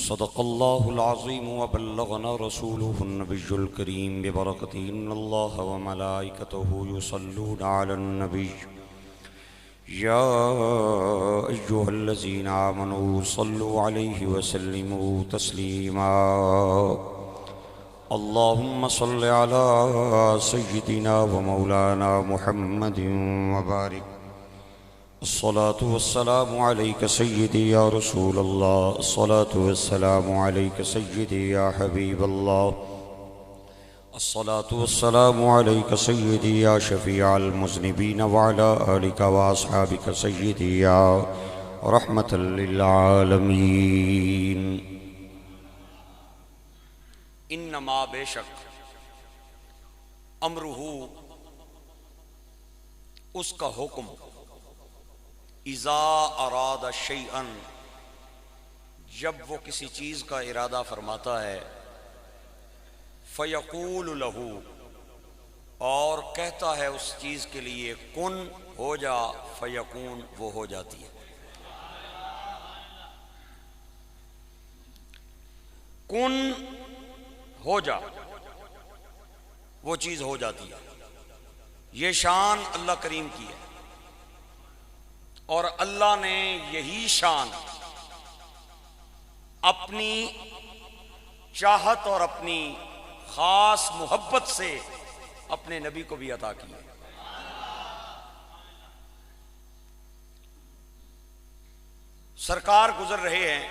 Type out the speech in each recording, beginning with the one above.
صدق الله العظيم وبلغنا رسوله النبي الكريم ببركته إن الله وملائكته يصلون على النبي يا أيها الذين آمنوا صلوا عليه وسلموا تسليما اللهم صل على سيدنا ومولانا محمد وبارك الصلاة والسلام عليك سيدي يا رسول الله الصلاة والسلام عليك سيدي يا حبيب الله الصلاة والسلام عليك سيدي يا شفيع المذنبين وعلى آلك وأصحابك سيدي يا رحمة للعالمين انما بے شک امرہ اس کا حکم اذا اراد شیئا جب وہ کسی چیز کا ارادہ فرماتا ہے فیقول لہ اور کہتا ہے اس چیز کے لیے کن ہو جا فیکون وہ ہو جاتی ہے کن ہو جا وہ چیز ہو جاتی ہے یہ شان اللہ کریم کی ہے اور اللہ نے یہی شان اپنی چاہت اور اپنی خاص محبت سے اپنے نبی کو بھی عطا کی ہے سرکار گزر رہے ہیں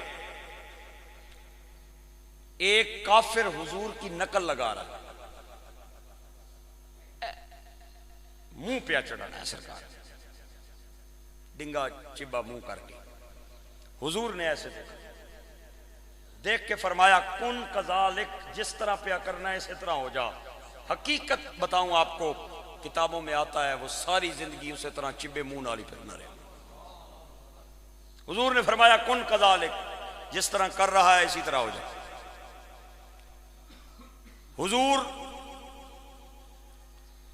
ایک کافر حضور کی نقل لگا رہا ہے منہ پہ چڑھانا ہے سرکار ڈنگا چبا منہ کر کے حضور نے ایسے دیکھ کے فرمایا کن کذالک جس طرح پیا کرنا ہے اسی طرح ہو جا حقیقت بتاؤں آپ کو کتابوں میں آتا ہے وہ ساری زندگی اسی طرح چبے منہ نالی پھرنا رہے حضور نے فرمایا کن کذالک جس طرح کر رہا ہے اسی طرح ہو جا حضور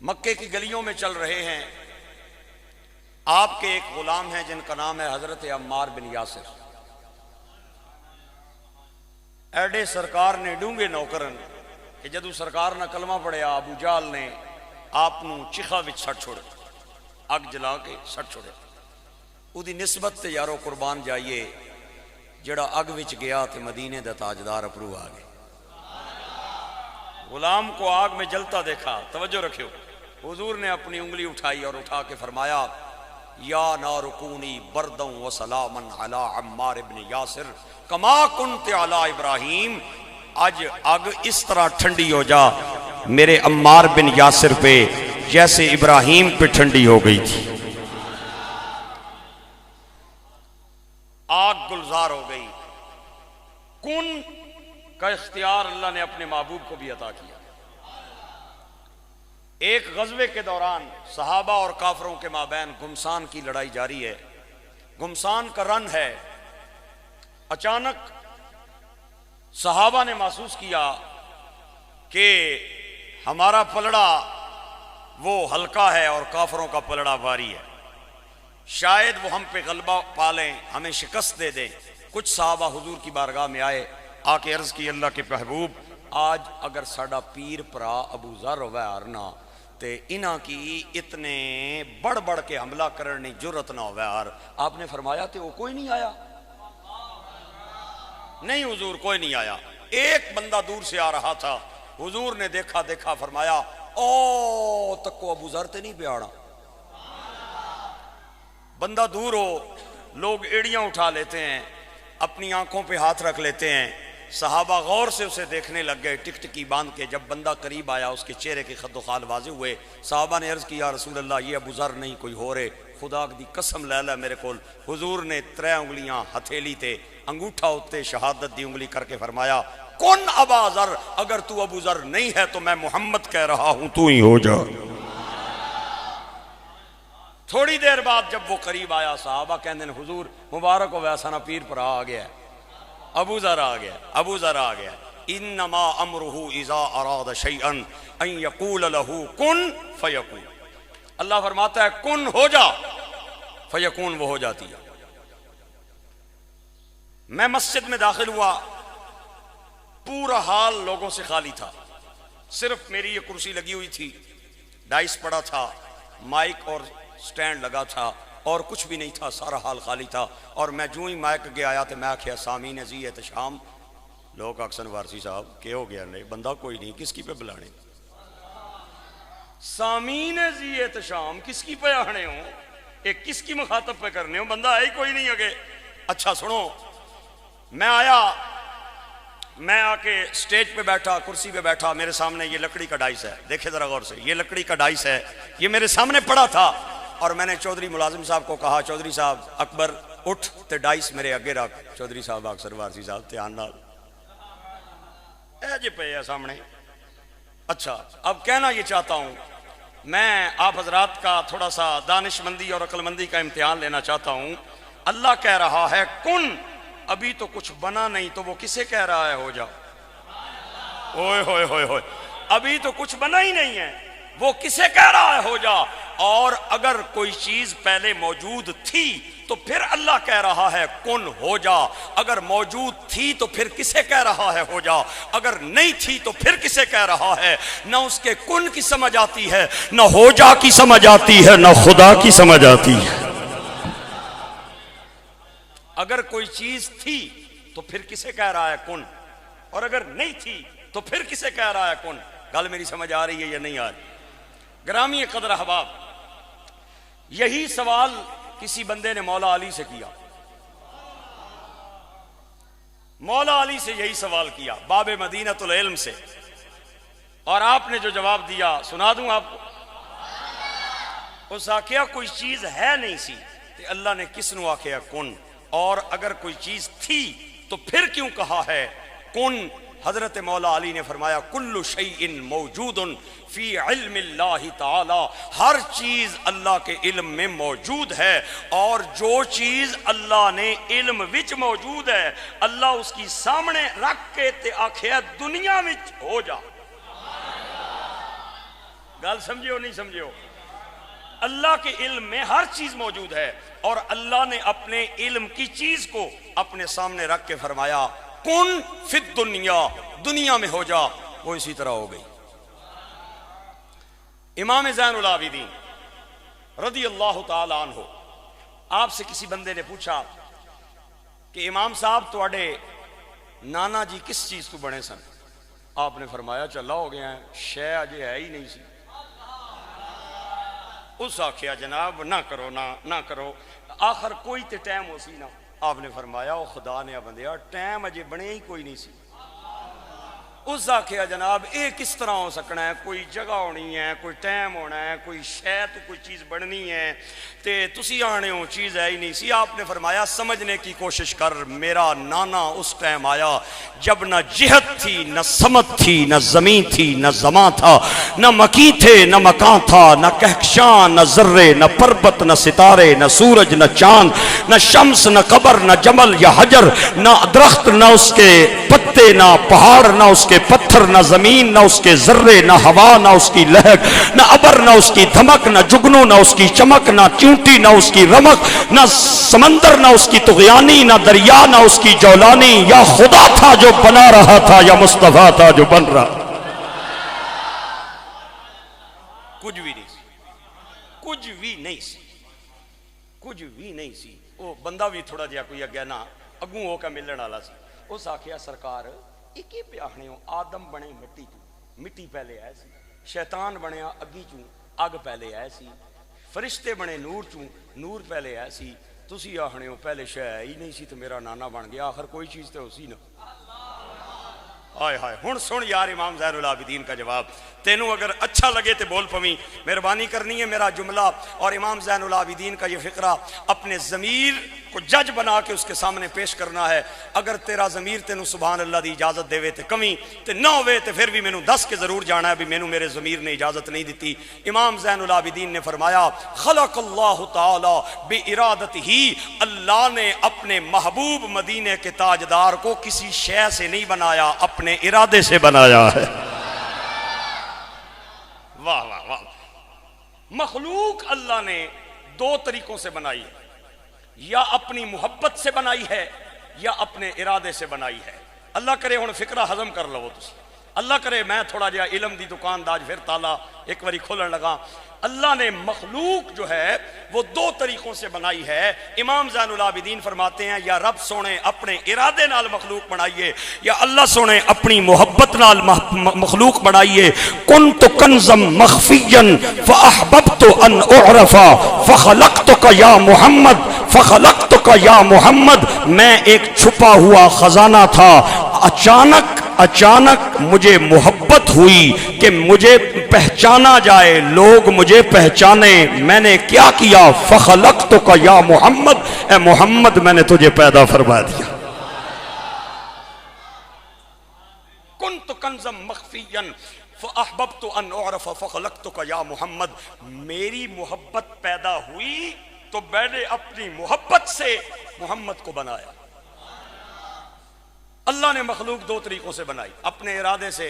مکے کی گلیوں میں چل رہے ہیں آپ کے ایک غلام ہیں جن کا نام ہے حضرت عمار بن یاسر ایڈے سرکار نے ڈونگے نوکرن کہ جدو سرکار نہ کلمہ پڑھیا ابو جال نے آپ نو چیخا وچ سٹ چھوڑے اگ جلا کے سٹ چھوڑے او دی نسبت تے یارو قربان جائیے جڑا اگ وچ گیا تے مدینے دا تاجدار اپرو آ گئے غلام کو آگ میں جلتا دیکھا توجہ رکھو حضور نے اپنی انگلی اٹھائی اور اٹھا کے فرمایا یا نار کونی برداً و سلاماً علی عمار ابن یاسر کما کنت علی ابراہیم آج آگ اس طرح ٹھنڈی ہو جا میرے عمار بن یاسر پہ جیسے ابراہیم پہ ٹھنڈی ہو گئی تھی آگ گلزار ہو گئی کن کا اختیار اللہ نے اپنے محبوب کو بھی عطا کیا ایک غزوے کے دوران صحابہ اور کافروں کے مابین گھمسان کی لڑائی جاری ہے گھمسان کا رن ہے اچانک صحابہ نے محسوس کیا کہ ہمارا پلڑا وہ ہلکا ہے اور کافروں کا پلڑا بھاری ہے شاید وہ ہم پہ غلبہ پالیں ہمیں شکست دے دیں کچھ صحابہ حضور کی بارگاہ میں آئے آ کے عرض کی اللہ کے محبوب آج اگر ساڈا پیر پرا ابو ذر ہوئے ہارنا تے انہاں کی اتنے بڑھ بڑھ کے حملہ کرنے جرت نہ ہوئے ہار آپ نے فرمایا تے وہ کوئی نہیں آیا نہیں حضور کوئی نہیں آیا ایک بندہ دور سے آ رہا تھا حضور نے دیکھا فرمایا او تکو ابو ذر تے نہیں پیاڑا بندہ دور ہو لوگ ایڑیاں اٹھا لیتے ہیں اپنی آنکھوں پہ ہاتھ رکھ لیتے ہیں صحابہ غور سے اسے دیکھنے لگ گئے ٹک ٹکی باندھ کے جب بندہ قریب آیا اس کے چہرے کے خد و خال واضح ہوئے صحابہ نے عرض کیا رسول اللہ یہ ابو ذر نہیں کوئی ہو رہے خدا دی قسم لے لے میرے کول حضور نے 3 انگلیاں ہتھیلی تے انگوٹھا اتے شہادت دی انگلی کر کے فرمایا کون ابا ذر اگر تو ابو ذر نہیں ہے تو میں محمد کہہ رہا ہوں تو ہی ہو جا تھوڑی دیر بعد جب وہ قریب آیا صحابہ کہنے حضور مبارک ہو ویسا نا پیر پر آ گیا ابو ذر آ گیا انما امرہ اذا اراد شیئا ان یقول له کن فیکون اللہ فرماتا ہے کن ہو جا فیکون وہ ہو جاتی ہے میں مسجد میں داخل ہوا پورا ہال لوگوں سے خالی تھا، صرف میری یہ کرسی لگی ہوئی تھی، ڈائس پڑا تھا، مائک اور سٹینڈ لگا تھا، اور کچھ بھی نہیں تھا، سارا حال خالی تھا. اور میں جو ہی مائک اگے آیا تو میں آخیا سامعین عزیز احتشام، لوگ اکثر وارسی صاحب کیا ہو گیا نہیں، بندہ کوئی نہیں، کس کی پہ بلانے؟ سامعین عزیز احتشام کس کی پہ آنے ہوں، ایک کس کی مخاطب پہ کرنے ہوں، بندہ ہے ہی کوئی نہیں اگے. اچھا سنو، میں آیا، میں آ کے سٹیج پہ بیٹھا، کرسی پہ بیٹھا، میرے سامنے یہ لکڑی کا ڈائس ہے، دیکھیں ذرا غور سے، یہ لکڑی کا ڈائس ہے، یہ میرے سامنے پڑا تھا. اور میں نے چودھری ملازم صاحب کو کہا چودھری صاحب اکبر اٹھ تے ڈائس میرے اگے رکھ. چودھری صاحب اکثر وارسی صاحب دھیان نال اے جی پہ ہے سامنے. اچھا اب کہنا یہ چاہتا ہوں، میں آپ حضرات کا تھوڑا سا دانش مندی اور عقل مندی کا امتحان لینا چاہتا ہوں. اللہ کہہ رہا ہے کن، ابھی تو کچھ بنا نہیں، تو وہ کسے کہہ رہا ہے ہو جا؟ اوئے ہوئے ہوئے ہوئے، ابھی تو کچھ بنا ہی نہیں ہے، وہ کسے کہہ رہا ہے ہو جا؟ اور اگر کوئی چیز پہلے موجود تھی تو پھر اللہ کہہ رہا ہے کن ہو جا. اگر موجود تھی تو پھر کسے کہہ رہا ہے ہو جا؟ اگر نہیں تھی تو پھر کسے کہہ رہا ہے؟ نہ اس کے کن کی سمجھ آتی ہے، نہ ہو جا کی سمجھ آتی ہے، نہ خدا کی سمجھ آتی ہے. اگر کوئی چیز تھی تو پھر کسے کہہ رہا ہے کن، اور اگر نہیں تھی تو پھر کسے کہہ رہا ہے کن؟ گل میری سمجھ آ رہی ہے یا نہیں آ رہی؟ گرامی قدر احباب، یہی سوال کسی بندے نے مولا علی سے کیا. مولا علی سے یہی سوال کیا باب مدینۃ العلم سے، اور آپ نے جو جواب دیا سنا دوں آپ کو. اس آخیا کوئی چیز ہے نہیں سی تے اللہ نے کس نو آخیا کن، اور اگر کوئی چیز تھی تو پھر کیوں کہا ہے کن؟ حضرت مولا علی نے فرمایا کل شیء موجود فی علم اللہ تعالی، ہر چیز اللہ کے علم میں موجود ہے، اور جو چیز اللہ نے علم وچ موجود ہے اللہ اس کی سامنے رکھ کے تے آکھیا دنیا وچ ہو جا. گل سمجھو نہیں سمجھو؟ اللہ کے علم میں ہر چیز موجود ہے، اور اللہ نے اپنے علم کی چیز کو اپنے سامنے رکھ کے فرمایا کن فی الدنیا، دنیا میں ہو جا. وہ اسی طرح ہو گئی. امام زین العابدین رضی اللہ تعالی عنہ، آپ سے کسی بندے نے پوچھا کہ امام صاحب تواڈے نانا جی کس چیز تو بنے سن؟ آپ نے فرمایا چلا ہو گیا ہے، شے اجے ہے ہی نہیں سی. اس آخیا جناب نہ کرو نہ کرو، آخر کوئی تے ٹائم ہو سی نا. آپ نے فرمایا او خدا نے بندیا ٹائم اجے بنے ہی کوئی نہیں سی. اس آخیا جناب اے کس طرح ہو سکنا ہے، کوئی جگہ ہونی ہے، کوئی ٹائم ہونا ہے، کوئی شے تو کوئی چیز بننی ہے، تے تسی آنے ہو چیز ہے ہی نہیں سی. آپ نے فرمایا سمجھنے کی کوشش کر، میرا نانا اس ٹائم آیا جب نہ جہت تھی، نہ سمت تھی، نہ زمین تھی، نہ زمان تھا، نہ مکی تھے، نہ مکان تھا، نہ کہکشان، نہ ذرے، نہ پربت، نہ ستارے، نہ سورج، نہ چاند، نہ شمس، نہ قبر، نہ جمل یا حجر، نہ درخت، نہ اس کے پتے، نہ پہاڑ، نہ اس کے پتھر، نہ زمین، نہ اس کے ذرے، نہ ہوا، نہ اس کی لہک، نہ ابر، نہ اس کی دھمک، نہ جگنو، نہ اس کی چمک، نہ چونٹی، نہ اس کی رمک، نہ سمندر، نہ اس کی طغیانی، نہ دریا، نہ اس کی جولانی. یا خدا تھا جو بنا رہا تھا، یا مصطفیٰ تھا جو بن رہا. کچھ بھی نہیں سی، کچھ بھی نہیں سی، کچھ بھی نہیں سی. وہ بندہ بھی تھوڑا جہا کوئی اگیا نہ اگوں ہو کے ملن والا سی. اس آخیا سرکار ایک ہی پہ آخنے ہو، آدم بنے مٹی تو، مٹی پہلے آئے سی، شیطان بنیا اگی چوں، اگ پہلے آئے سی، فرشتے بنے نور چوں، نور پہلے آئے سی. تسی آخنے ہو پہلے شے ہی نہیں سی تو میرا نانا بن گیا. آخر کوئی چیز تو ہو سی نا. ہائے ہائے. ہن سن یار امام زین العابدین کا جواب. تینوں اگر اچھا لگے تو بول پویں، مہربانی کرنی ہے میرا جملہ اور امام زین العابدین کا یہ فقرہ اپنے ضمیر کو جج بنا کے اس کے سامنے پیش کرنا ہے. اگر تیرا ضمیر تینوں سبحان اللہ دی اجازت دے تے کمی تے نہ ہوئے تے پھر بھی مینوں دس کے ضرور جانا ہے بھی مینوں میرے ضمیر نے اجازت نہیں دیتی. امام زین العابدین نے فرمایا خلق اللہ تعالی بارادتہ، اللہ نے اپنے محبوب مدینے کے تاجدار کو کسی شے سے نہیں بنایا، اپنے ارادے سے بنایا ہے. واہ واہ واہ. مخلوق اللہ نے دو طریقوں سے بنائی ہے، یا اپنی محبت سے بنائی ہے یا اپنے ارادے سے بنائی ہے. اللہ کرے ہن فکرہ ہضم کر لو تسی، اللہ کرے میں تھوڑا جہا علم دی دکان دا اج پھر تالا ایک واری کھولن لگا۔ اللہ نے مخلوق جو ہے وہ دو طریقوں سے بنائی ہے۔ امام زین العابدین فرماتے ہیں یا رب سونے اپنے ارادے نال مخلوق بنائیے یا اللہ سونے اپنی محبت نال مخلوق بنائیے۔ کنت کنزا مخفیا فاحببت ان اعرف فخلقتک یا محمد فخلقتک یا محمد، میں ایک چھپا ہوا خزانہ تھا، اچانک مجھے محبت ہوئی کہ مجھے پہچانا جائے، لوگ مجھے پہچانے، میں نے کیا کیا؟ فخلقتک یا محمد، اے محمد میں نے تجھے پیدا فرما دیا۔ کنت کنزا مخفیا فاحببت ان اعرف فخلقتک یا محمد، میری محبت پیدا ہوئی تو میں نے اپنی محبت سے محمد کو بنایا۔ اللہ نے مخلوق دو طریقوں سے بنائی، اپنے ارادے سے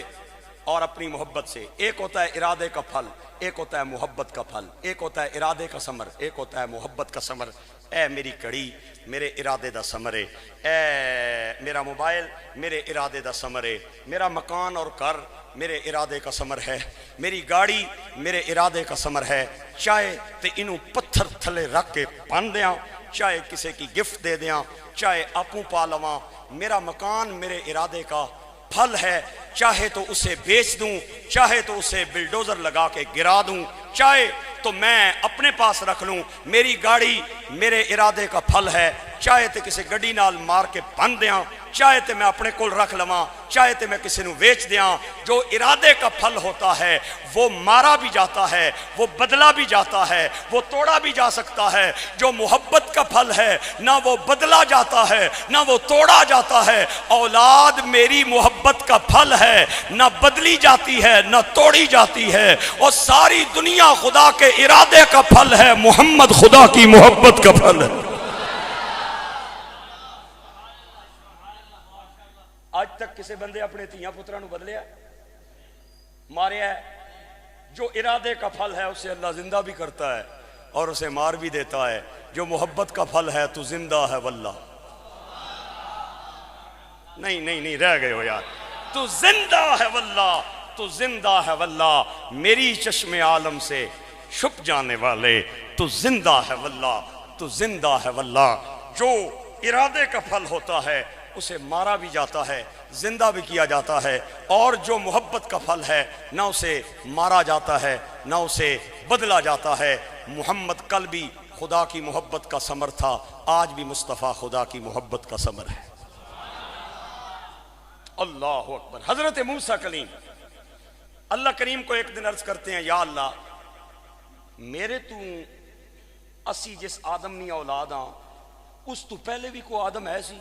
اور اپنی محبت سے۔ ایک ہوتا ہے ارادے کا پھل، ایک ہوتا ہے محبت کا پھل، ایک ہوتا ہے ارادے کا ثمر، ایک ہوتا ہے محبت کا ثمر۔ اے میری کڑی میرے ارادے دا ثمر ہے، اے میرا موبائل میرے ارادے دا ثمر ہے، میرا مکان اور گھر میرے ارادے کا ثمر ہے، میری گاڑی میرے ارادے کا ثمر ہے۔ چاہے تے انہوں پتھر تھلے رکھ کے پان دیاں، چاہے کسی کی گفٹ دے دیاں، چاہے آپوں پا لواں، میرا مکان میرے ارادے کا پھل ہے، چاہے تو اسے بیچ دوں، چاہے تو اسے بلڈوزر لگا کے گرا دوں، چاہے تو میں اپنے پاس رکھ لوں۔ میری گاڑی میرے ارادے کا پھل ہے، چاہے تے کسی گڈی نال مار کے بن دیاں، چاہے تے میں اپنے کول رکھ لواں، چاہے تے میں کسی نو ویچ دیاں۔ جو ارادے کا پھل ہوتا ہے وہ مارا بھی جاتا ہے، وہ بدلا بھی جاتا ہے، وہ توڑا بھی جا سکتا ہے۔ جو محبت کا پھل ہے نہ وہ بدلا جاتا ہے نہ وہ توڑا جاتا ہے۔ اولاد میری محبت کا پھل ہے، نہ بدلی جاتی ہے نہ توڑی جاتی ہے، اور ساری دنیا خدا کے ارادے کا پھل ہے، محمد خدا کی محبت کا پھل ہے۔ آج تک کسی بندے اپنے تیاں پتروں بدلیا ماریا ہے؟ جو ارادے کا پھل ہے اسے اللہ زندہ بھی کرتا ہے اور اسے مار بھی دیتا ہے۔ جو محبت کا پھل ہے تو زندہ ہے واللہ، نہیں رہ گئے ہو یار، تو زندہ ہے واللہ، تو زندہ ہے واللہ، میری چشم عالم سے چھپ جانے والے، تو زندہ ہے واللہ، تو زندہ ہے واللہ۔ جو ارادے کا پھل ہوتا ہے اسے مارا بھی جاتا ہے، زندہ بھی کیا جاتا ہے، اور جو محبت کا پھل ہے نہ اسے مارا جاتا ہے نہ اسے بدلا جاتا ہے۔ محمد کل بھی خدا کی محبت کا ثمر تھا، آج بھی مصطفیٰ خدا کی محبت کا ثمر ہے۔ اللہ اکبر۔ حضرت موسیٰ کلیم اللہ کریم کو ایک دن عرض کرتے ہیں، یا اللہ میرے تو اسی جس آدم نی اولاد ہاں اس تو پہلے بھی کوئی آدم ہے سی؟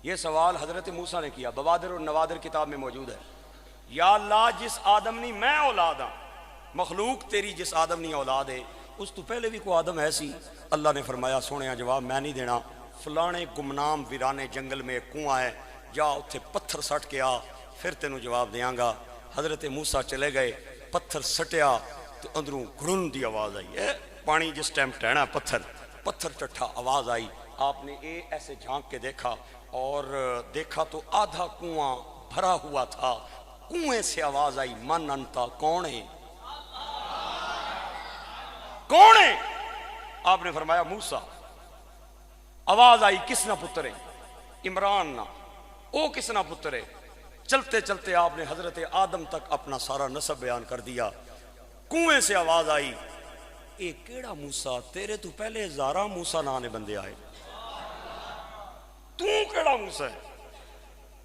یہ سوال حضرت موسیٰ نے کیا، بوادر اور نوادر کتاب میں موجود ہے۔ یا اللہ جس آدم نی میں اولاد ہاں، مخلوق تیری جس آدم نی اولاد ہے اس تو پہلے بھی کوئی آدم ہے سی؟ اللہ نے فرمایا سونے جواب میں نہیں دینا، فلانے گمنام ویرانے جنگل میں ایک کنواں ہے، جا اتھے پتھر سٹ کے آ، پھر تینوں جواب دیاں گا۔ حضرت موسیٰ چلے گئے، پتھر سٹیا تو اندروں گھڑن دی آواز آئی ہے، پانی جس ٹائم ٹہنا پتھر ٹٹھا آواز آئی۔ آپ نے ایسے جھانک کے دیکھا اور دیکھا تو آدھا کنواں بھرا ہوا تھا۔ کنویں سے آواز آئی، من انتا، کون ہے؟ کون ہے؟ آپ نے فرمایا موسیٰ۔ آواز آئی، کس نہ پتر ہے؟ عمران نہ، او کس نہ پتر ہے؟ چلتے چلتے آپ نے حضرت آدم تک اپنا سارا نسب بیان کر دیا۔ کنویں سے آواز آئی، اے کیڑا موسیٰ، تیرے تو پہلے ہزاراں موسیٰ نانے بندے آئے، تو کیڑا موسیٰ ہے؟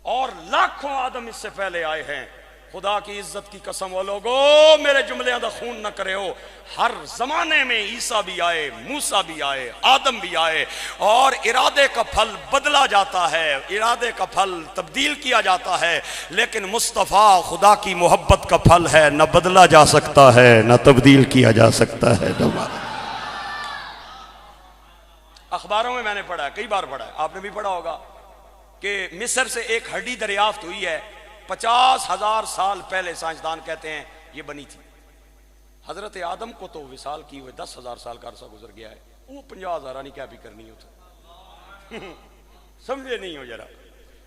اور لاکھوں آدم اس سے پہلے آئے ہیں۔ خدا کی عزت کی قسم وہ لوگو میرے جملے دا خون نہ کرے ہو، ہر زمانے میں عیسیٰ بھی آئے، موسیٰ بھی آئے، آدم بھی آئے، اور ارادے کا پھل بدلا جاتا ہے، ارادے کا پھل تبدیل کیا جاتا ہے، لیکن مصطفیٰ خدا کی محبت کا پھل ہے، نہ بدلا جا سکتا ہے نہ تبدیل کیا جا سکتا ہے۔ اخباروں میں نے پڑھا ہے، کئی بار پڑھا ہے، آپ نے بھی پڑھا ہوگا کہ مصر سے ایک ہڈی دریافت ہوئی ہے، 50,000 سال پہلے سائنسدان کہتے ہیں یہ بنی تھی۔ حضرت آدم کو تو وصال کی ہوئے 10,000 سال کا عرصہ گزر گیا ہے، وہ 50,000 نہیں کیا بھی کرنی ہوتا۔ سمجھے نہیں ہو ذرا،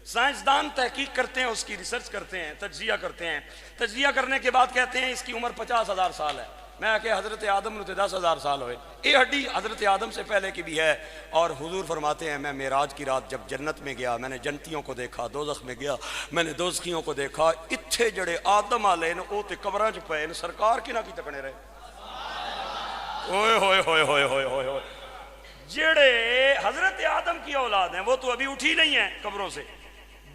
سائنسدان تحقیق کرتے ہیں، اس کی ریسرچ کرتے ہیں، تجزیہ کرتے ہیں، تجزیہ کرنے کے بعد کہتے ہیں اس کی عمر 50,000 سال ہے۔ میں کہ حضرت آدم نے 10,000 سال ہوئے، یہ ہڈی حضرت آدم سے پہلے کی بھی ہے۔ اور حضور فرماتے ہیں میں معراج کی رات جب جنت میں گیا، میں نے جنتیوں کو دیکھا، دوزخ میں گیا میں نے دوزخیوں کو دیکھا، اتھے جڑے آدم والے نے وہ تے قبراں چ پئے نے، سرکار کی نہ کی تکنے رہے۔ اوئے ہوئے ہوئے ہوئے ہوئے ہوئے ہوئے، جڑے حضرت آدم کی اولاد ہیں وہ تو ابھی اٹھی نہیں ہیں قبروں سے،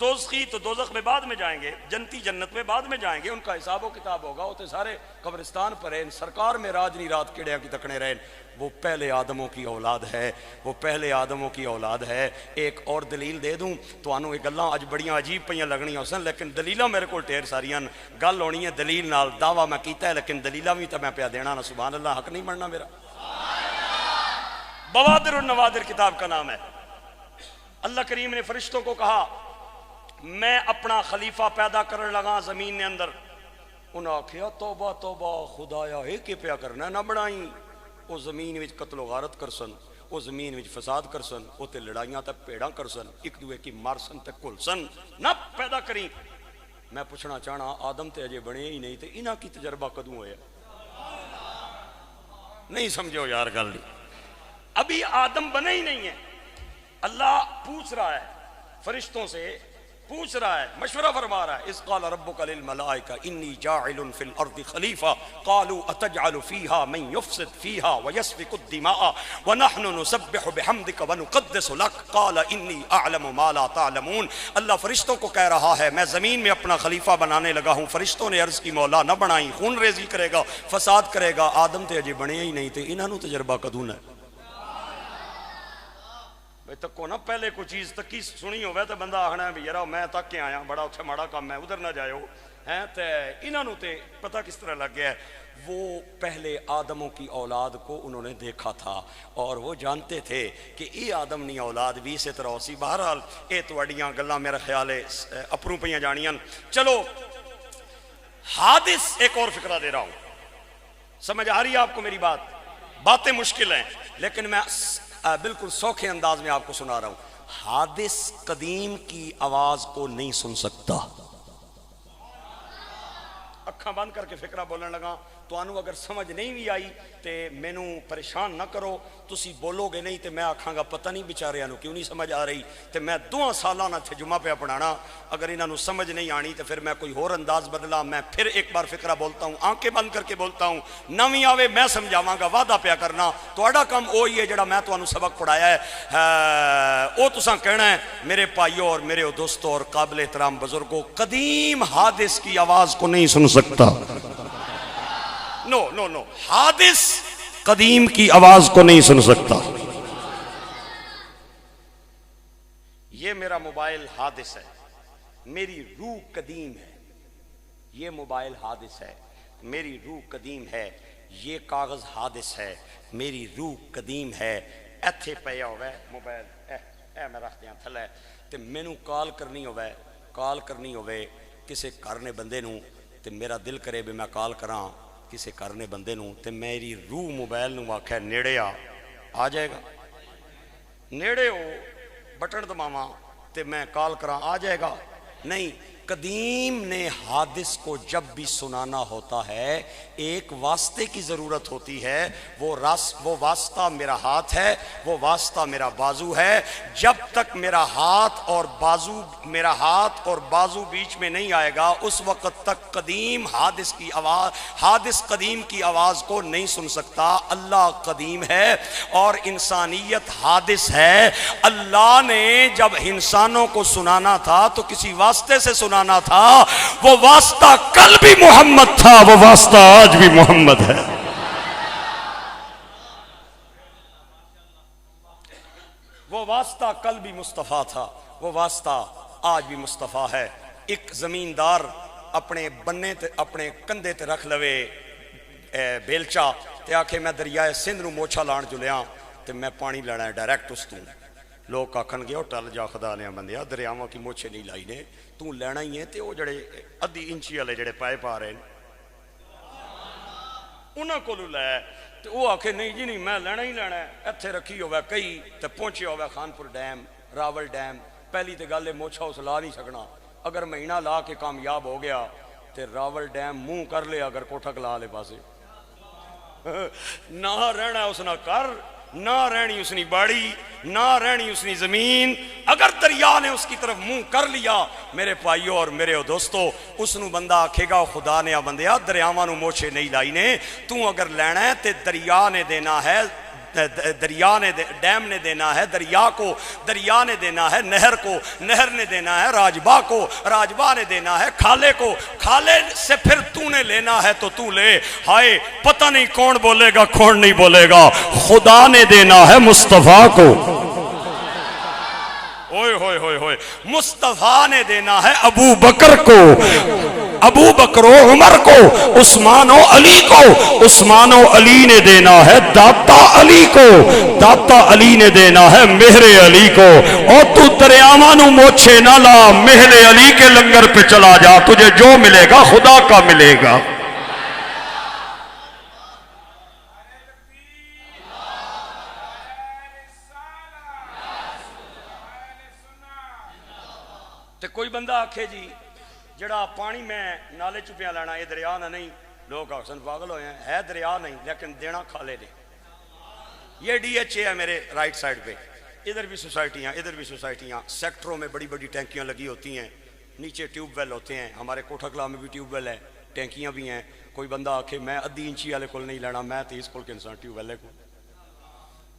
دوزخی تو دوزخ میں بعد میں جائیں گے، جنتی جنت میں بعد میں جائیں گے، ان کا حساب و کتاب ہوگا، وہ تو سارے قبرستان پر ہیں۔ سرکار معراج نہیں رات کیڑیاں کی تکنے رہے، وہ پہلے آدموں کی اولاد ہے، وہ پہلے آدموں کی اولاد ہے۔ ایک اور دلیل دے دوں تو انہوں یہ گلاں اج بڑیاں عجیب پئیاں لگنیاں سن، لیکن دلیلاں میرے کو ڈھیر ساریاں، گل ہونی ہے دلیل نال، دعویٰ میں کیتا ہے لیکن دلیلاں بھی تو میں پیا دینا نا، سبحان اللہ، حق نہیں بننا میرا۔ بوادر النوادر کتاب کا نام ہے۔ اللہ کریم نے فرشتوں کو کہا میں اپنا خلیفہ پیدا کرنے لگا زمین نے اندر، انہاں آکھیا توبہ توبہ خدایا اے کی پیا کرنا نہ بنائی، وہ زمین وچ قتل و غارت کرسن، وہ زمین وچ فساد کرسن، وہ تے لڑائیاں تے پیڑاں کرسن، ایک دوے کی مارسن تے کلسن، نہ پیدا کریں۔ میں پوچھنا چاہنا آدم تے اجے بنے ہی نہیں تے انہاں کی تجربہ کدوں ہویا؟ نہیں سمجھو یار گل نہیں، ابھی آدم بنے ہی نہیں ہے۔ اللہ پوچھ رہا ہے فرشتوں سے، پوچھ رہا ہے، مشورہ فرما رہا ہے، اذ قال ربک للملائکہ انی جاعل فی الارض خلیفہ قالوا اتجعل فیہا من یفسد فیہا ویسفک الدماء ونحن نسبح بحمدک ونقدس لک قال انی اعلم ما لا تعلمون۔ اللہ فرشتوں کو کہہ رہا ہے میں زمین میں اپنا خلیفہ بنانے لگا ہوں۔ فرشتوں نے عرض کی مولا نہ بنائی، خون ریزی کرے گا، فساد کرے گا، آدم تے اجے بنے ہی نہیں تے انہاں نوں تجربہ کدوں ہے؟ بھئی تکو نا پہلے کوئی چیز تکی سنی ہوئے تو بندہ آخنا ہے بھی یارا میں تک کے آیا بڑا اتھے ماڑا کام ہے ادھر نہ جائے ہیں، تے انہاں نوں تے پتہ کس طرح لگ گیا ہے۔ وہ پہلے آدموں کی اولاد کو انہوں نے دیکھا تھا اور وہ جانتے تھے کہ یہ آدم نہیں اولاد بھی اسی طرح اسی۔ بہرحال اے تواڈیاں گلاں میرا خیال ہے اپروں پئیاں جانیاں۔ چلو حادث ایک اور فکرہ دے رہا ہوں، سمجھ آ رہی ہے آپ کو میری بات؟ باتیں مشکل ہیں لیکن میں بالکل سوکھے انداز میں آپ کو سنا رہا ہوں۔ حادث قدیم کی آواز کو نہیں سن سکتا۔ اکھاں بند کر کے فکرہ بولنے لگا تو انہوں اگر سمجھ نہیں بھی آئی تے مینوں پریشان نہ کرو، تسی بولو گے نہیں تے میں آکھاں گا پتہ نہیں بیچارے انہوں کیوں نہیں سمجھ آ رہی، تے میں 2 سالاں نہ تھے جمعہ پہ پڑھانا، اگر انہوں سمجھ نہیں آنی تو پھر میں کوئی اور انداز بدلا، میں پھر ایک بار فکرہ بولتا ہوں، آنکھیں بند کر کے بولتا ہوں، نویں آوے میں سمجھاواں گا، وعدہ پیا کرنا تہاڈا کام وہی ہے جڑا میں تانوں سبق پڑھایا ہے، او تساں کہنا ہے میرے بھائیوں اور میرے دوستوں اور قابل احترام بزرگوں، قدیم حادث کی آواز کو نہیں سن سکتا۔ نو نو نو، حادث قدیم کی آواز کو نہیں سن سکتا۔ یہ میرا موبائل حادث ہے، میری روح قدیم ہے۔ یہ موبائل حادث ہے، میری روح قدیم ہے۔ یہ کاغذ حادث ہے، میری روح قدیم ہے۔ ایتھے پیا ہوئے موبائل، اے میں رکھ دیاں تھلے تے مینوں کال کرنی ہوئے کسے کرنے بندے نوں تے میرا دل کرے بھی میں کال کراں کسے کرنے بندے نوں تے میری روح موبائل نوں آکھے نیڑے آ جائے گا، نیڑے ہو بٹن دباواں تے میں کال کراں آ جائے گا؟ نہیں۔ قدیم نے حادث کو جب بھی سنانا ہوتا ہے ایک واسطے کی ضرورت ہوتی ہے، وہ واسطہ میرا ہاتھ ہے، وہ واسطہ میرا بازو ہے۔ جب تک میرا ہاتھ اور بازو بیچ میں نہیں آئے گا اس وقت تک قدیم حادث قدیم کی آواز کو نہیں سن سکتا۔ اللہ قدیم ہے اور انسانیت حادث ہے۔ اللہ نے جب انسانوں کو سنانا تھا تو کسی واسطے سے سنانا تھا، وہ واسطہ کل بھی محمد تھا، وہ واسطہ آج بھی محمد ہے۔ وہ واسطہ کل بھی مصطفیٰ تھا، وہ واسطہ آج بھی مصطفیٰ ہے۔ ایک زمیندار اپنے بننے تے اپنے کندھے تے رکھ لوے بیلچا تے آکھے میں دریائے سندھ نوں موچھا لان چلیاں تے میں پانی لینا ہے ڈائریکٹ اس تو۔ لوگ آکھن گے ٹل جا خدا نے بندیا دریاواں کی موچھے نہیں لائی نے، تو لینا ہی ہے تے وہ جڑے ادھی انچی والے جڑے پائپ آ رہے ہیں انہاں کو لے تے وہ آکھے نہیں جی نہیں میں لینا ہی لینا ہے۔ ایتھے رکھی ہوئے کئی تے پہنچے ہوئے خانپور ڈیم، راول ڈیم، پہلی تے گل ہے موچھا اس لا نہیں سکنا، اگر مہینہ لا کے کامیاب ہو گیا تے راول ڈیم منہ کر لے، اگر کوٹھا کلا لے پاسے نہ رہنا اس نہ کر، نہ رہنی اس نے باڑی، نہ رہنی اس نے زمین، اگر دریا نے اس کی طرف منہ کر لیا میرے بھائیو اور میرے دوستو، اس نو بندہ آکھے گا خدا نے بندیا دریاواں نو موچے نہیں لائی نے، تو اگر لینا ہے تے دریا نے دینا ہے، دریا نے ڈیم نے دینا ہے دریا کو، دریا نے دینا ہے نہر کو، نہر نے دینا ہے راجبا کو، راجبا نے دینا ہے کھالے کو، کھالے سے پھر تو نے لینا ہے تو تو لے، ہائے پتہ نہیں کون بولے گا کون نہیں بولے گا، خدا نے دینا ہے مصطفیٰ کو، ہوئے ہوئے ہوئے ہوئے، مصطفیٰ نے دینا ہے ابو بکر کو، ابو بکر و عمر کو، عثمان و علی کو، عثمان و علی نے دینا ہے داتا علی کو، داتا علی نے دینا ہے مہر علی کو، اور تو دریاواں نو موچے نہ لا، مہر علی کے لنگر پہ چلا جا، تجھے جو ملے گا خدا کا ملے گا۔ تے کوئی بندہ آکھے جی جڑا پانی میں نالے چپیاں لینا یہ دریا نہ نہیں، لوگ آکسن پاگل ہوئے ہیں، ہے دریا نہیں لیکن دینا کھالے دے۔ یہ ڈی ایچ اے ہے میرے رائٹ سائڈ پہ، ادھر بھی سوسائٹیاں ادھر بھی سوسائٹیاں، سیکٹروں میں بڑی بڑی ٹینکیاں لگی ہوتی ہیں، نیچے ٹیوب ویل ہوتے ہیں، ہمارے کوٹھا کلا میں بھی ٹیوب ویل ہے، ٹینکیاں بھی ہیں۔ کوئی بندہ آکھے میں ادھی انچی والے کول نہیں لینا، میں 30 کول کنسان ٹیوب ویلے کو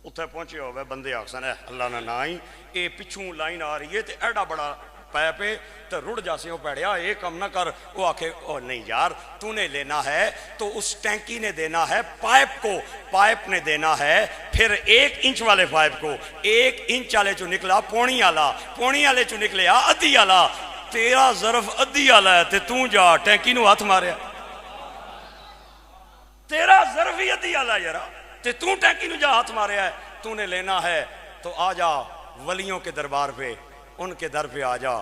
اتھے پہنچے ہوئے بندے آکسن ہے اللہ نہ نائی، اے پچھوں لائن آ رہی ہے تے ایڈا بڑا پیپے تو رڑ جاسے ہو پیڑیا ایک کم نہ کر، وہ آکھے او نہیں یار تو نے لینا ہے تو اس ٹینکی نے دینا ہے پائپ کو، پائپ نے دینا ہے پھر 1 انچ والے پائپ کو، 1 انچ والے چو نکلا پونی آلا، پونی والے چو نکلیا ادھی آلا، تیرا ظرف ادھی آلا ہے تے تو جا ٹینکی نو ہاتھ ماریا، تیرا ظرف ہی ادھی آلا یارا تے تو ٹینکی نو جا ہاتھ ماریا ہے، تو نے لینا ہے تو آ جا ولیوں کے دربار پہ، ان کے در پہ آ جا،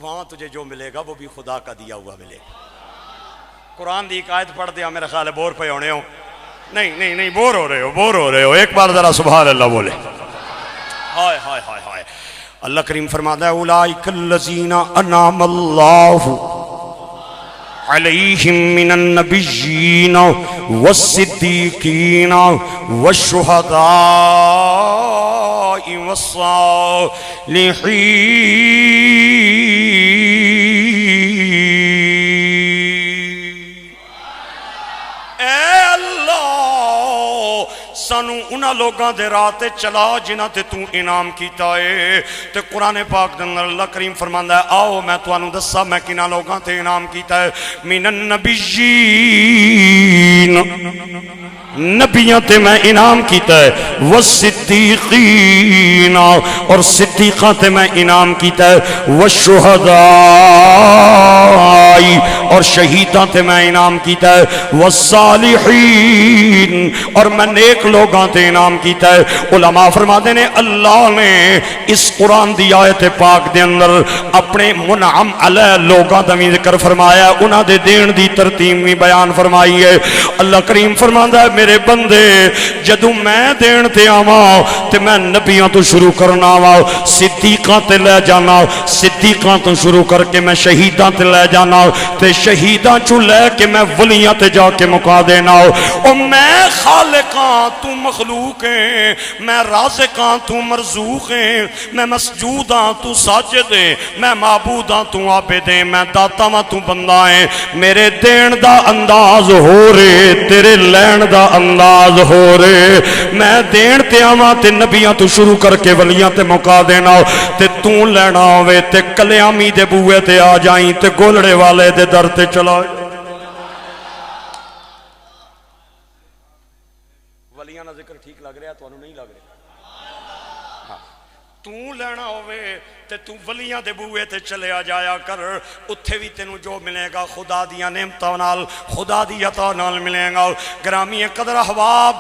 وہاں تجھے جو ملے گا وہ بھی خدا کا دیا ہوا ملے گا۔ قرآن دی ایک آیت پڑھ دیا، میرا خیال ہے بور پہ ہونے ہو، نہیں بور ہو رہے ہو، ایک بار ذرا سبحان اللہ بولے۔ ہائے ہائے ہائے ہائے، اللہ کریم فرماتا ہے اولئک الذین انعم اللہ علیہم من النبیین والصدیقین والشہداء والصالحین۔ اے اللہ سانو انہاں لوگاں دے راہ تے چلا جنہاں تے تو انعام کیتا ہے، تے قرآن پاک دے اندر اللہ کریم فرماندا ہے آؤ میں تانوں دسا میں کنہاں لوگاں تے انعام کیتا ہے، من النبیین، نبیوں تے میں انعام کیتا ہے، والصدیقین اور صدیقاں تے میں انعام کیتا ہے، والشہداء اور شہیداں تے میں انعام کیتا ہے، والصالحین اور میں نیک لوگاں تے انعام کیتا ہے۔ علماء فرماتے ہیں اللہ نے اس قرآن دی آیت پاک دے اندر اپنے منعم علیہ لوگاں دا بھی ذکر فرمایا ہے، انہاں دے دین دی ترتیب بھی بیان فرمائی ہے۔ اللہ کریم فرماندا ہے میرے بندے جدوں میں دین تے آواں تے میں نبیوں تو شروع کرنا وا، صدیقاں تے لے جانا، صدیقاں تو شروع کر کے میں شہیداں تے لے جانا، تے شہیداں چوں لے کے میں ولیاں تے جا کے مکا دینا۔ او میں خالقاں تو مخلوق ہیں، میں رازقاں تو مرزوق ہیں، میں مسجوداں تو ساجد ہیں، میں معبوداں تو عابد ہیں، میں داتا واں تو بندہ ہیں۔ میرے دین دا انداز ہو رے تیرے لین دا انداز ہو رے، میں دین تے آواں تے نبیاں تو شروع کر کے ولیاں تے مکا دینا، تے تو لینا ہوئے تے کلیامی دے بوئے تے آ جائیں تے گولڑے والے دے در تے چلا۔ ولیاں نہ ذکر ٹھیک لگ رہا تو انہوں نہیں لگ رہا، تو لینا ہوئے تے تو ولیاں دے بوئے تے چلے آ جایا کر، اتھے بھی تینوں جو ملے گا خدا دیا نعمتاں نال، خدا دی عطا نال ملے گا۔ گرامی قدر احباب،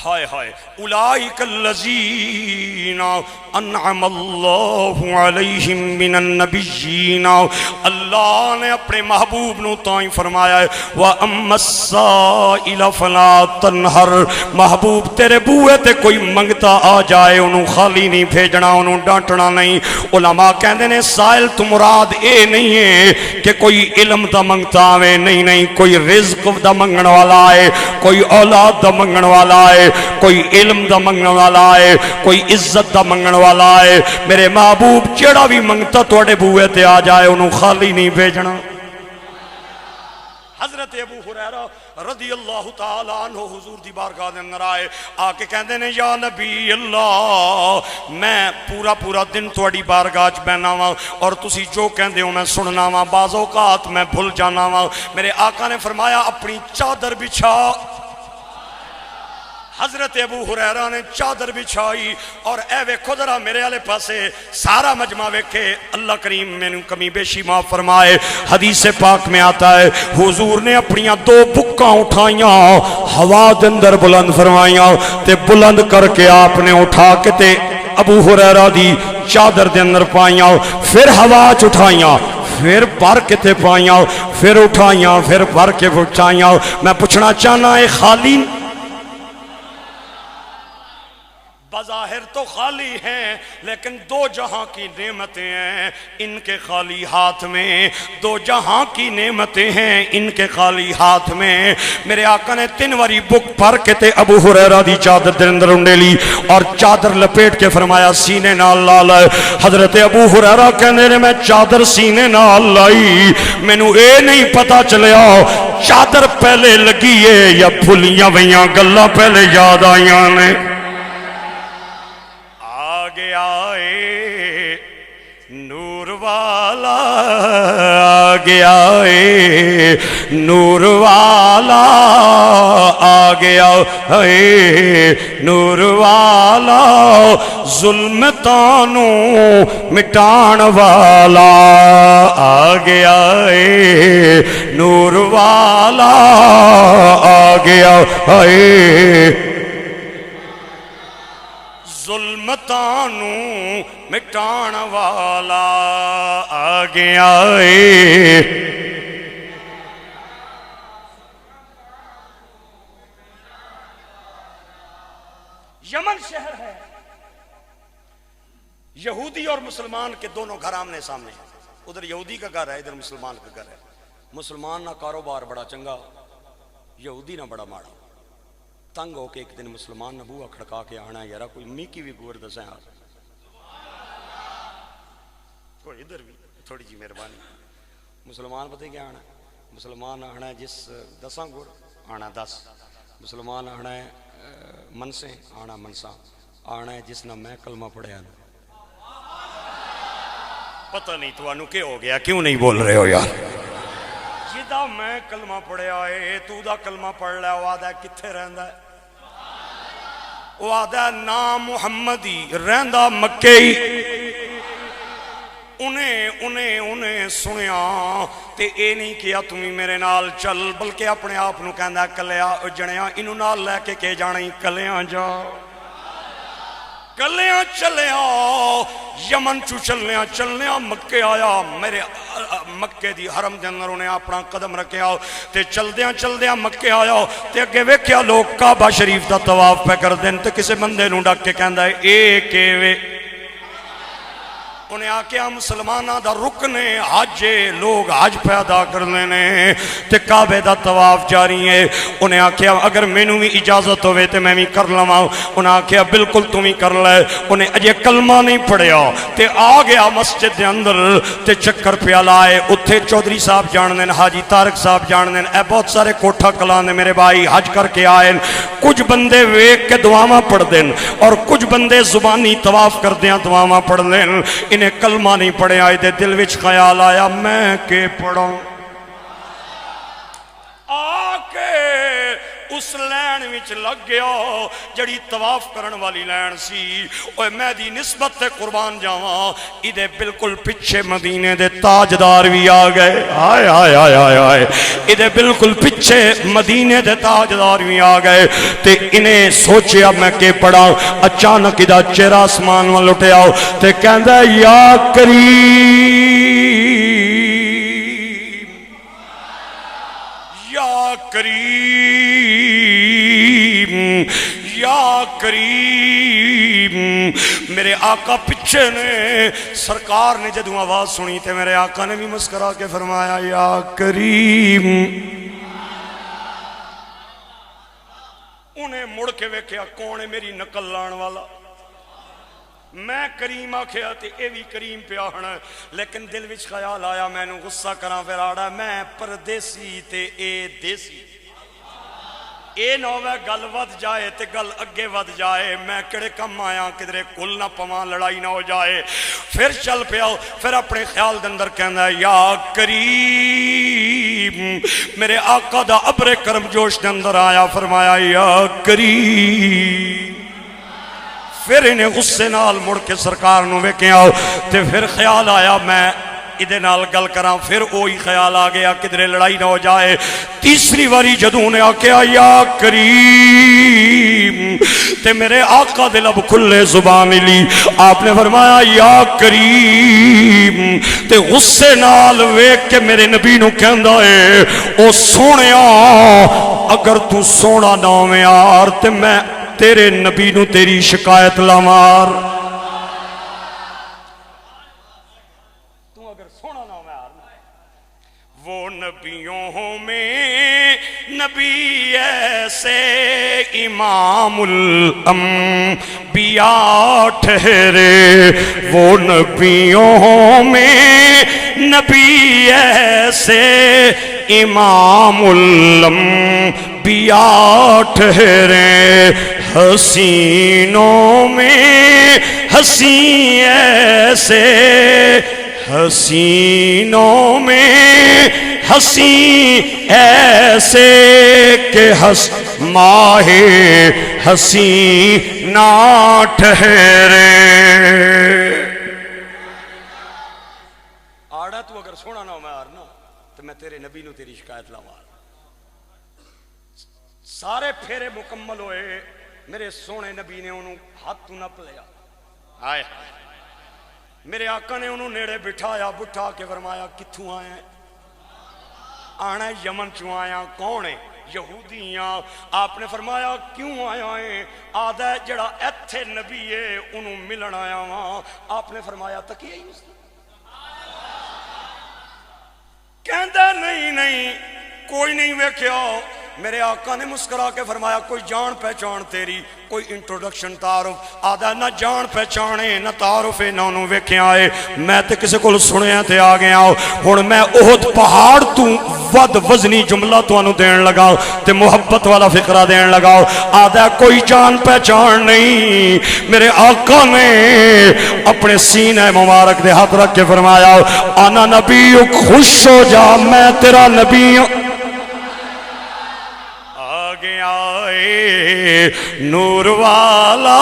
ہائے ہائے اولئک الذین انعم اللہ علیہم من النبیین، اللہ نے اپنے محبوب نو تائیں فرمایا ہے وَأَمَّا السَّائِلَ فَلَا تَنْهَرْ، محبوب تیرے بوئے تے کوئی منگتا آ جائے انہوں خالی نہیں بھیجنا، انہوں ڈانٹنا نہیں۔ علماء کہندے نے سائل تو مراد اے نہیں ہے کہ کوئی علم دا منگتا آوے، نہیں نہیں، کوئی رزق دا منگن والا ہے، کوئی اولاد دا منگن والا ہے، کوئی علم دا منگن والا ہے، کوئی عزت دا منگن والا ہے۔ میرے محبوب جڑا بھی منگتا توڑے بوئے تے آ جائے انہوں خالی نہیں بھیجنا۔ حضرت ابو ہریرہ رضی اللہ تعالیٰ عنہ حضور دی بارگاہ دے اندر آئے، آکے کہندے نے یا نبی اللہ میں پورا دن توڑی بارگاہ چ بینا وا اور تسی جو کہندے ہو میں سننا وا، بعض اوقات میں بھول جانا وا۔ میرے آقا نے فرمایا اپنی چادر بچھا۔ حضرت ابو ہریرہ نے چادر بچھائی اور اے ویکھو ذرا میرے والے پاسے سارا مجمع ویکھے، اللہ کریم میں نے کمی بیشی معاف فرمائے۔ حدیث پاک میں آتا ہے حضور نے اپنیاں 2 بکاں اٹھائیاں ہوا دے اندر بلند فرمائیاں تے بلند کر کے آپ نے اٹھا کے تے ابو ہریرہ دی چادر دے اندر پائیاں، پھر ہوا اٹھائیاں، پھر بھر کے تے پائیاں، پھر اٹھائیاں، پھر بھر کے اٹھائیاں۔ میں پوچھنا چاہنا ہے خالی بظاہر تو خالی ہیں لیکن 2 جہاں کی نعمتیں ہیں ان کے خالی ہاتھ میں، 2 جہاں کی نعمتیں ہیں ان کے خالی ہاتھ میں۔ میرے آقا نے 3 واری بک پھر کے تے ابو ہریرہ دی چادر دے اندر انڈے لی اور چادر لپیٹ کے فرمایا سینے نال لا لائے۔ حضرت ابو ہریرہ کہنے نے میں چادر سینے نال لائی، میں نو اے نہیں پتا چلیا چادر پہلے لگی ہے یا بھولیاں ویاں گلاں پہلے یاد آئیاں نے۔ آگے آئے نور والا، آگے آئے نور والا، آگے آئے نور والا، ظلم تانوں مٹان والا، آگے آئے نور والا، آگے آئے ظلمتانوں مٹان والا، آگے آئے۔ یمن شہر ہے، یہودی اور مسلمان کے دونوں گھر آمنے سامنے ہیں، ادھر یہودی کا گھر ہے ادھر مسلمان کا گھر ہے۔ مسلمان نہ کاروبار بڑا چنگا، یہودی نہ بڑا ماڑا۔ تنگ ہو کے ایک دن مسلمان نے بوہا کھڑکا کے آنا یارا کوئی میکی بھی گور دسیں آ کوئی ادھر بھی تھوڑی جی مہربانی۔ مسلمان پتہ کیا آنا ہے؟ مسلمان آنا ہے جس 10 گور آنا 10، مسلمان آنا ہے منسے آنا منسا، آنا ہے جس نہ میں کلمہ پڑھے آنا۔ پتہ نہیں تو انو کیا ہو گیا، کیوں نہیں بول رہے ہو یار؟ جدہ میں کلمہ پڑھے آئے تو دا کلمہ پڑھ لیا، وہ آدھا ہے کتھے رہندہ ہے؟ وہ آدھا ہے نام محمدی رہندہ مکہی۔ انہیں سنیا تے اے نہیں کیا تمہیں میرے نال چل، بلکہ اپنے آپ نو کہندہ ہے کلیا جنیا انہوں نال لے کے کہ جانا ہی کلیاں جا، کلیاں چلیاں یمن چو چلنیاں مکے آیا، میرے مکے دی حرم دے اندر انہیں اپنا قدم رکھیا تے چلدیاں مکے آیا تے اگے ویکھیا لوگ کعبہ شریف دا طواف پہ کر دیں تے کسے بندے نوں ڈک کے کہندا ہے اے کیوے؟ انہیں آکیا مسلمانہ دا رکنے حج لوگ حج پیدا کر لینے تے کعبے دا طواف جاری ہے۔ انہیں آکیا اگر میں نو بھی اجازت ہوئے تے میں بھی کر لواں، انہیں آکیا بالکل تمہیں کر لے۔ انہیں اجے کلمہ نہیں پڑھیا تے آ گیا مسجد دے اندر تے چکر پیا لائے، اتھے چودھری صاحب جان دین، حاجی طارق صاحب جان دین، اے بہت سارے کوٹھا کلان نے میرے بھائی حج کر کے آئے، کچھ بندے ویک کے دعاواں پڑھ دین اور کچھ بندے زبانی طواف کر دیاں دعاواں پڑھ دین۔ انہیں کلمہ نہیں پڑھے آئے دے دل وچ خیال آیا میں کے پڑھوں، آکے اس لین وچ لگ گیا جڑی طواف کرن والی لین سی اوے میں دی نسبت تے قربان جاواں ایدے بالکل پیچھے مدینے دے تاجدار بھی آ گئے ہائے ہائے ہائے ہائے ہائے ایدے بالکل پیچھے مدینے دے تاجدار بھی آ گئے تے انہیں سوچیا میں کہ پڑھا اچانک ادا چہرہ آسمان وال اٹھیا تے کہندا یا کریم یا کریم یا کریم میرے آقا پچھے نے سرکار نے جدوں آواز سنی تے میرے آقا نے بھی مسکرا کے فرمایا یا کریم انہیں مڑ کے ویکھیا کون ہے میری نقل لان والا میں کریم آکھیا تے اے بھی کریم پیا ہونا لیکن دل وچ خیال آیا میں نو غصہ کراں پھر آڑا میں پردیسی تے اے دیسی اے نوے گل ود جائے تے گل اگے ود جائے میں کڑے کم آیا کدرے کل نہ پواں لڑائی نہ ہو جائے پھر چل پیا پھر اپنے خیال دے اندر کہندا یا کریم میرے آقا دا ابر کرم جوش دے اندر آیا فرمایا یا کریم پھر انہیں غصے نال مڑ کے سرکار نو ویکھیا تے پھر خیال آیا میں ادھے نال گل کراں پھر وہی خیال آ گیا کدھرے لڑائی نہ ہو جائے تیسری واری جدوں نے آکھیا یا کریم تے میرے آقا دے لب کھلے زبان لی آپ نے فرمایا یا کریم تے غصے نال ویکھ کے میرے نبی نو کہندا اے او سونیا اگر تو سونا نام یار تے میں تیرے نبی نو تیری شکایت لامار تو اگر سونا نام یار وہ نبیوں میں نبی ایسے امام الانبیاء ٹھہرے وہ نبیوں میں نبی ایسے امام الانبیاء ٹھہرے حسینوں میں حسین ایسے حسینوں میں حسین ایسے کہ ماہ حسین نہ ٹھہرے آڑا تو اگر سونا نہ مارنا تو میں تیرے نبی نو تیری شکایت لاواں سارے پھیرے مکمل ہوئے میرے سونے نبی نے انہوں ہاتھ تو نہ پلیا آئے میرے آقا نے انہوں نیڑے بٹھایا بٹھا کے فرمایا کتھوں آئے ہیں آنا یمن چوں آیا کون ہے یہودیاں آپ نے فرمایا کیوں آیا ہیں آدھا جڑا ایتھے نبی ہے انہوں ملن آیا وہاں آپ نے فرمایا تکیہ ہی اس کہندہ نہیں کوئی نہیں ویکھیا میرے آقا نے مسکرا کے فرمایا کوئی جان پہچان تیری کوئی انٹروڈکشن تعارف آدھا نہ جان پہچانے نہ تعارف نہ انہوں ویکھے آئے میں تے کسے کو سنے تے آ گیا ہوں میں احد پہاڑ تو ود وزنی جملہ تو انہوں دین لگا تے محبت والا فقرہ دین لگا آدھا کوئی جان پہچان نہیں میرے آقا نے اپنے سینہ مبارک دے ہاتھ رکھ کے فرمایا انا نبی خوش ہو جا میں تیرا نبی نور والا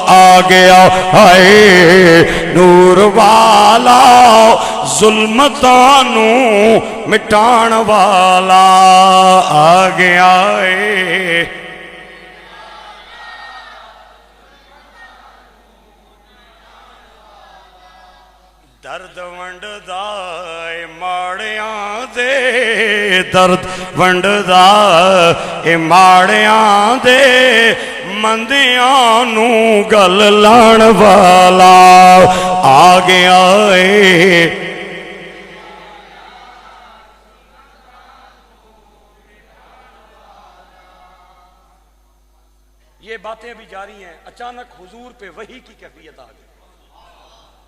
آ گیا ہے نور والا ظلمتانو مٹان والا آ گیا ہے درد ونڈ دائے ماڑیاں دے درد ونڈ دائے ماڑیاں دے مندیاں نو گل لان والا آ گیا ہے یہ باتیں بھی جاری ہیں اچانک حضور پہ وحی کی کیفیت آ گئی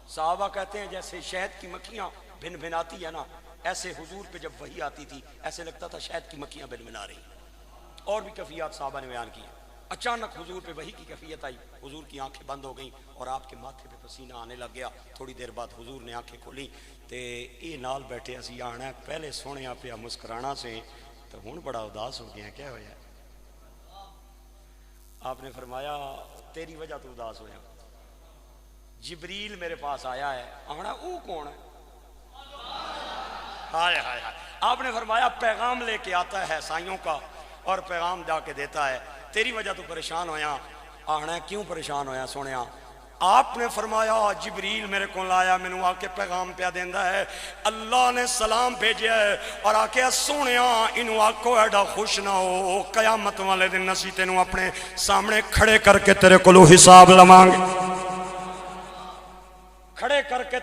صحابہ کہتے ہیں جیسے شہد کی مکھیاں بھن بھناتی ہے نا ایسے حضور پہ جب وحی آتی تھی ایسے لگتا تھا شہد کی مکھیاں بھن بھنا رہی اور بھی کیفیات صحابہ نے بیان کی اچانک حضور پہ وحی کی کیفیت آئی حضور کی آنکھیں بند ہو گئیں اور آپ کے ماتھے پہ پسینہ آنے لگ گیا تھوڑی دیر بعد حضور نے آنکھیں کھولیں تے یہ نال بیٹھے اسی آنا پہلے سونے پہ مسکرانا سے تو ہوں بڑا اداس ہو گیا کیا ہوا آپ نے فرمایا تیری وجہ تو اداس ہویا، جبریل میرے پاس آیا ہے، آنا وہ کون ہے؟ ہائے ہائے ہائے۔ آپ نے فرمایا پیغام لے کے آتا ہے سائیوں کا اور پیغام جا کے دیتا ہے، تیری وجہ تو پریشان ہویا، آنا کیوں پریشان ہویا سونیا؟ آپ نے فرمایا جبریل میرے کو لایا، میں نے آ کے پیغام پہ دیندہ ہے، اللہ نے سلام بھیجیا ہے اور آ کے سونیا انہوں آکو ایڈا خوش نہ ہو، قیامت والے دن نسی تینوں اپنے سامنے کھڑے کر کے تیرے کو حساب لمانگے، کھڑے کر کے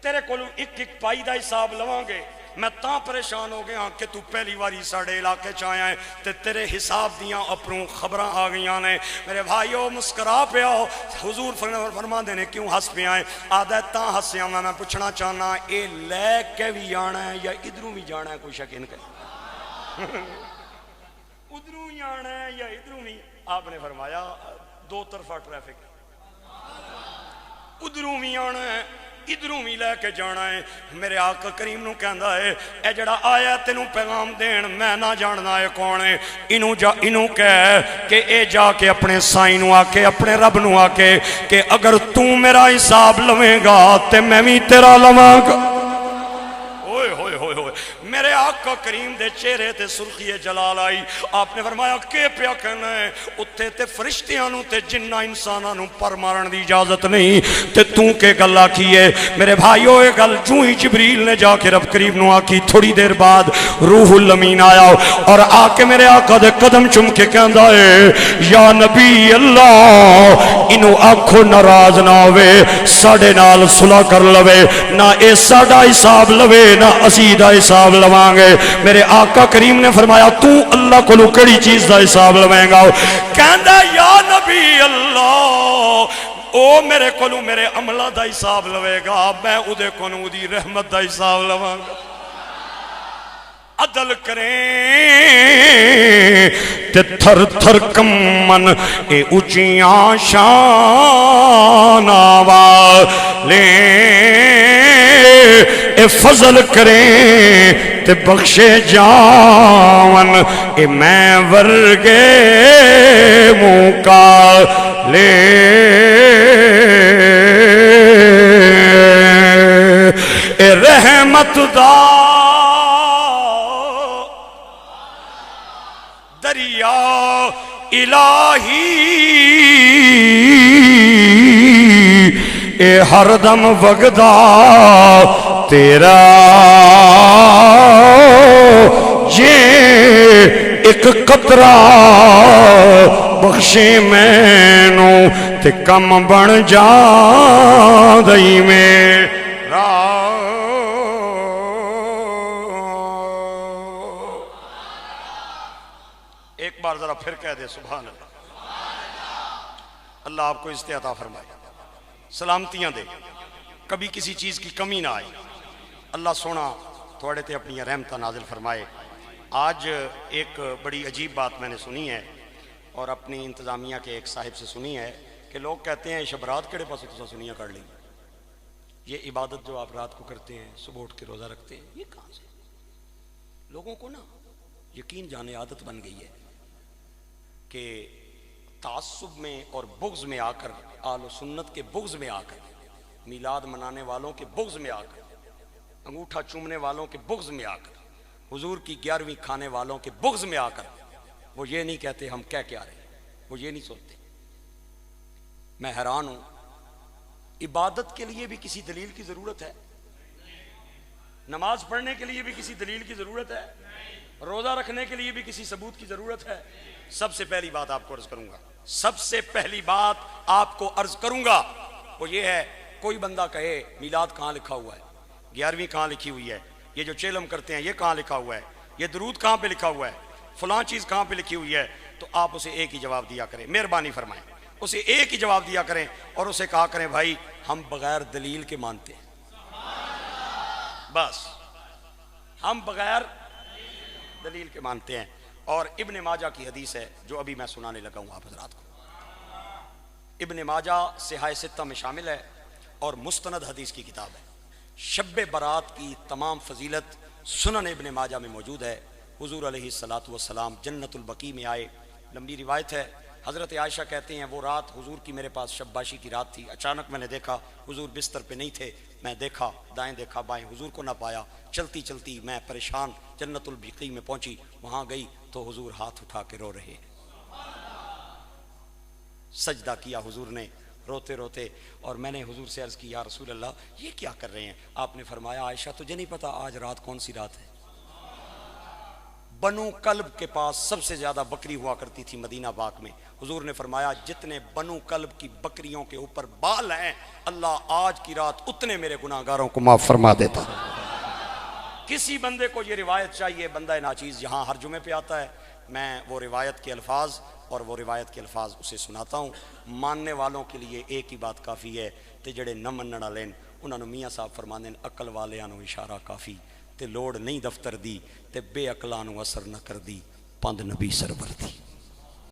تیرے کو ایک ایک پائی دا حساب لوانگے۔ میں تاں پریشان ہو گیا کہ تو پہلی واری ساڑے علاقے چاہیا ہے تے تیرے حساب دیاں اپنوں خبراں آ گئیاں نے، میرے بھائیو مسکرا پہ آؤ۔ حضور فرما دینے کیوں ہس پہ آئے؟ آدھے تاں ہسیاں میں پوچھنا چاہنا اے لے کے بھی آنا ہے یا ادھروں بھی جانا ہے؟ کوئی شک ان کے ادھروں ہی آنا ہے یا ادھروں بھی؟ آپ نے فرمایا دو طرفہ ٹریفک، ادھروں بھی آنا ہے ادھروں بھی لے کے جانا ہے۔ میرے آقا کریم نو کہندا ہے اے جڑا آیا تینوں پیغام دین میں نہ جاننا ہے کون ہے، انہوں کہہ کہ اے جا کے اپنے سائیں نو آ کے اپنے رب نو آ کے کہ اگر تو میرا حساب لویں گا تے میں بھی تیرا لواں گا۔ میرے آقا کریم دے چہرے تے سرخی جلال آئی۔ آپ نے فرمایا کہ پیا کہنا ہے؟ اتھے تے فرشتیاں نو تے جنہ انساناں نو پر مارن دی اجازت نہیں تے توں کے گل آکھی ہے؟ میرے بھائیو اے گل جو ہی جبریل نے جا کے رب کریم نو آکھی، تھوڑی دیر بعد روح الامین آیا اور آ کے میرے آقا دے قدم چم کے کہندا ہے یا نبی اللہ انہوں آنکھوں ناراض نہ ہوئے، ساڑے نال صلح کر لوے، نہ اے ساڑا حساب لوے نہ اسیدہ حساب لوانگے۔ میرے آقا کریم نے فرمایا تو اللہ کو کڑی چیز دا حساب لویں گا؟ کہندہ یا نبی اللہ او میرے کو میرے عملہ دا حساب لوے گا، میں ادھے کو دی رحمت دا حساب لوانگا۔ عدل کریں تے تھر تھر کمن اے اچیاں شان والے، اے فضل کریں تے بخشے جاون اے میں ورگے موکا لے، اے رحمت دا دریا الہی اے ہر دم وگدا تیرا یہ ایک قطرہ بخشے مینو تے کم بن جا دئی میرا۔ ایک بار ذرا پھر کہہ دے سبحان اللہ۔ اللہ آپ کو عزت عطا فرمائے، سلامتیاں دے، کبھی کسی چیز کی کمی نہ آئے، اللہ سونا تھوڑے تے اپنی رحمتہ نازل فرمائے۔ آج ایک بڑی عجیب بات میں نے سنی ہے اور اپنی انتظامیہ کے ایک صاحب سے سنی ہے کہ لوگ کہتے ہیں شب رات کڑے پاس تو سنیاں کر لیں، یہ عبادت جو آپ رات کو کرتے ہیں صبح اٹھ کے روزہ رکھتے ہیں، یہ کہاں سے؟ لوگوں کو نا یقین جانے عادت بن گئی ہے کہ تعصب میں اور بغض میں آ کر، آل و سنت کے بغض میں آ کر، میلاد منانے والوں کے بغض میں آ کر، انگوٹھا چومنے والوں کے بغض میں آ کر، حضور کی 11ویں کھانے والوں کے بغض میں آ کر وہ یہ نہیں کہتے ہم کہہ کیا رہے، وہ یہ نہیں سوچتے۔ میں حیران ہوں، عبادت کے لیے بھی کسی دلیل کی ضرورت ہے؟ نماز پڑھنے کے لیے بھی کسی دلیل کی ضرورت ہے؟ روزہ رکھنے کے لیے بھی کسی ثبوت کی ضرورت ہے؟ سب سے پہلی بات آپ کو عرض کروں گا، سب سے پہلی بات آپ کو عرض کروں گا وہ یہ ہے، کوئی بندہ کہے میلاد کہاں لکھا ہوا ہے، 11ویں کہاں لکھی ہوئی ہے، یہ جو چیلم کرتے ہیں یہ کہاں لکھا ہوا ہے، یہ درود کہاں پہ لکھا ہوا ہے، فلاں چیز کہاں پہ لکھی ہوئی ہے، تو آپ اسے ایک ہی جواب دیا کریں، مہربانی فرمائیں، اسے ایک ہی جواب دیا کریں اور اسے کہا کریں بھائی ہم بغیر دلیل کے مانتے ہیں، بس ہم بغیر دلیل کے مانتے ہیں۔ اور ابن ماجہ کی حدیث ہے جو ابھی میں سنانے لگا ہوں آپ حضرات کو، ابن ماجہ صحاح ستہ میں شامل ہے اور مستند حدیث کی کتاب ہے۔ شب برات کی تمام فضیلت سنن ابن ماجہ میں موجود ہے۔ حضور علیہ الصلوۃ والسلام جنت البقیع میں آئے، لمبی روایت ہے، حضرت عائشہ کہتے ہیں وہ رات حضور کی میرے پاس شباشی کی رات تھی، اچانک میں نے دیکھا حضور بستر پہ نہیں تھے، میں دیکھا دائیں دیکھا بائیں، حضور کو نہ پایا، چلتی چلتی میں پریشان جنت البقیع میں پہنچی، وہاں گئی تو حضور ہاتھ اٹھا کے رو رہے، سجدہ کیا حضور نے روتے روتے، اور میں نے حضور سے عرض کی یا رسول اللہ یہ کیا کر رہے ہیں؟ آپ نے فرمایا عائشہ تجھے نہیں پتا آج رات کون سی رات ہے؟ بنو کلب کے پاس سب سے زیادہ بکری ہوا کرتی تھی مدینہ پاک میں، حضور نے فرمایا جتنے بنو کلب کی بکریوں کے اوپر بال ہیں اللہ آج کی رات اتنے میرے گناہگاروں کو معاف فرما دیتا۔ کسی بندے کو یہ روایت چاہیے، بندہ ناچیز یہاں ہر جمعے پہ آتا ہے، میں وہ روایت کے الفاظ اور وہ روایت کے الفاظ اسے سناتا ہوں، ماننے والوں کے لیے ایک ہی بات کافی ہے تے جڑے نہ منن والے انہاں نوں میاں صاحب فرماندے ہیں عقل والیاں نوں اشارہ کافی، تے لوڑ نہیں دفتر دی تے بے عقلاں نوں اثر نہ کر دی پند نبی سرور دی۔